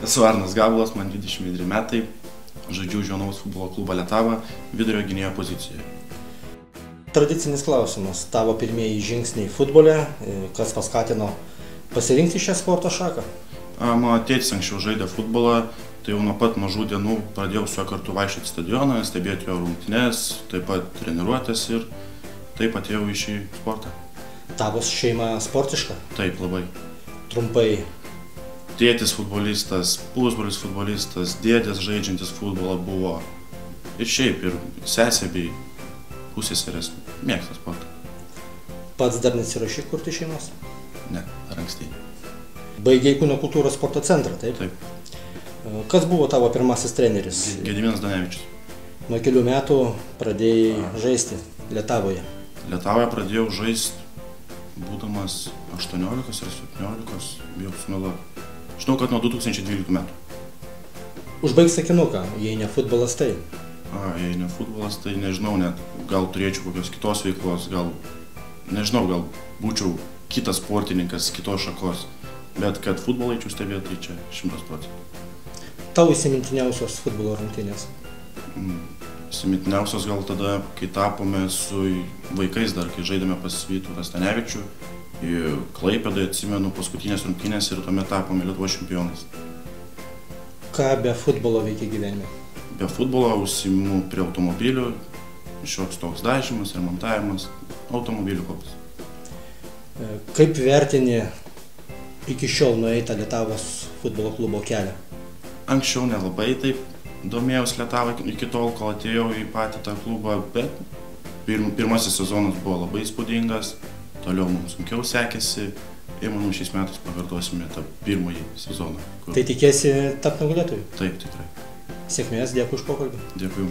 Esu Arnas Gabalas, man 22 metai, žaidžiu Jonavos futbolo klubą Lietava vidurio gynėjo pozicijoje. Tradicinis klausimas. Tavo pirmieji žingsniai futbole, kas paskatino pasirinkti šią sporto šaką? Mano tėtis anksčiau žaidė futbolą, tai jau nuo pat mažų dienų pradėjau su juo kartu vaikščioti stadioną, stebėti jo rungtynes, taip pat treniruotės ir taip atėjau į šį sportą. Tavo šeima sportiška? Taip, labai. Trumpai. Tėtis futbolistas, pusbrolis futbolistas, dėdės žaidžiantis futbolą buvo ir šiaip, ir sesė bei pusseserės mėgsta sportą. Pats dar nesirašei kurti šeimos? Ne, dar anksti. Baigei Kūno kultūros sporto centrą, taip? Taip. Kas buvo tavo pirmasis treneris? Gediminas Danevičius. Nuo kelių metų pradėjai žaisti Lietavoje. Lietavoje pradėjau žaisti būdamas 18 ar 17, bijau sumeluoti. Žinau, kad nuo 2012 metų. Užbaig sakinuką, jei ne futbolas tai. Jei ne futbolas, tai nežinau, net gal turėčiau kokios kitos veiklos, gal būčiau kitas sportininkas, kitos šakos, bet kad futbolą eičiau stebėti, tai čia 100%. Tau įsimintiniausios futbolo rungtynės? Įsimintiniausios gal tada, kai tapome su vaikais dar, kai žaidėme pas Vytautą Stanevičių, į Klaipėdą atsimenu paskutinės rungtynės ir tuomet tapome Lietuvos čempionais. Ką be futbolo veikia gyvenime? Be futbolo užsiimu prie automobilių, šioks toks dažymas, remontavimas, automobilių hobis. Kaip vertini iki šiol nueitą Lietavos futbolo klubo kelią? Anksčiau nelabai taip domėjausi Lietavą iki tol, kol atėjau į patį tą klubą, bet pirmasis sezonas buvo labai įspūdingas, toliau mums sunkiau sekėsi ir manau šiais metais pakartosime tą pirmąjį sezoną. Tai tikėsi tapti nugalėtoju? Taip, tikrai. Sėkmės, dėkui už pokalbį. Dėkui.